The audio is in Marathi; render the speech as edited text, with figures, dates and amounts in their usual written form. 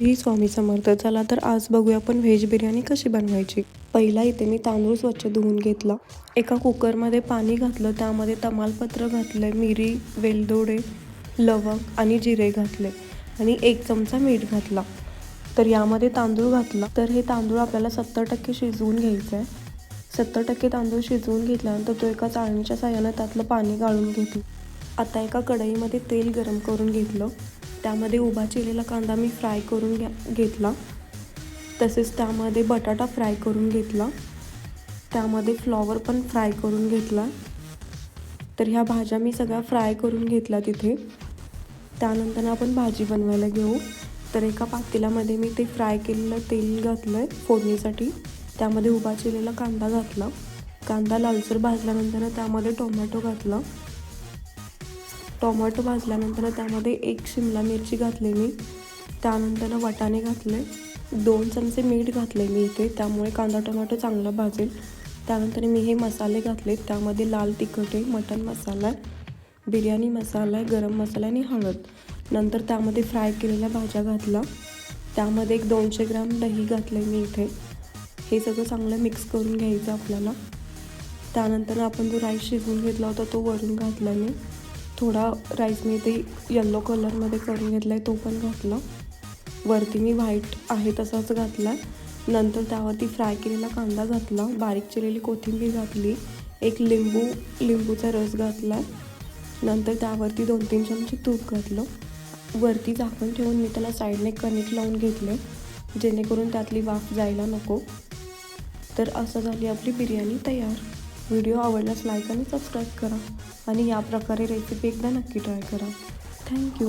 ही स्वामी समर्थ. चला तर आज बघूया आपण व्हेज बिर्याणी कशी बनवायची. पहिला इथे मी तांदूळ स्वच्छ धुवून घेतला. एका कुकरमध्ये पाणी घातलं, त्यामध्ये तमालपत्र घातले, मिरी, वेलदोडे, लवंग आणि जिरे घातले आणि 1 चमचा मीठ घातला. तर यामध्ये तांदूळ घातला. तर हे तांदूळ आपल्याला 70% शिजवून घ्यायचं आहे. 70% तांदूळ शिजवून घेतल्यानंतर तो एका चाळणीच्या साहाय्याने त्यातलं पाणी गाळून घेतलं. आता एका कढईमध्ये तेल गरम करून घेतलं. त्यामध्ये उभा चिरलेला कांदा मी फ्राय करून घेतला. तसेच त्यामध्ये बटाटा फ्राय करून घेतला. त्यामध्ये फ्लॉवर पण फ्राय करून घेतला. तर ह्या भाज्या मी सगळ्या फ्राय करून घेतल्या तिथे. त्यानंतर आपण भाजी बनवायला घेऊ. तर एका पातेल्यामध्ये मी ते फ्राय केलेलं तेल घातलं आहे फोडणीसाठी. त्यामध्ये उभा चिरलेला कांदा घातला. कांदा लालसर भाजल्यानंतर त्यामध्ये टोमॅटो घातला. टोमॅटो भाजल्यानंतर त्यामध्ये 1 शिमला मिरची घातली मी. त्यानंतर वाटाणे घातले. 2 चमचे मीठ घातले मी इथे, त्यामुळे कांदा टोमॅटो चांगला भाजेल. त्यानंतर मी हे मसाले घातले. त्यामध्ये लाल तिखट आहे, मटण मसाला आहे, बिर्याणी मसाला आहे, गरम मसाला आणि हळद. नंतर त्यामध्ये फ्राय केलेल्या भाज्या घातला. त्यामध्ये 200 ग्राम दही घातले मी इथे. हे सगळं चांगलं मिक्स करून घ्यायचं आपल्याला. त्यानंतर आपण जो राईस शिजवून घेतला होता तो वरून घातला मी. थोडा राईस मी ते येल्लो कलरमध्ये करून घेतला आहे, तो पण घातला. वरती मी व्हाईट आहे तसाच घातला. नंतर त्यावरती फ्राय केलेला कांदा घातला, बारीक चिरलेली कोथिंबीर घातली, 1 लिंबूचा रस घातला. नंतर त्यावरती 2-3 चमचे तूप घातलं. वरती झाकण ठेवून मी त्याला साईडने कणिक लावून घेतले, जेणेकरून त्यातली वाफ जायला नको. तर असं झाली आपली बिर्याणी तयार. व्हिडिओ आवडल्यास लाईक आणि सबस्क्राईब करा आणि या प्रकारे रेसिपी एकदा नक्की ट्राय करा. थँक्यू.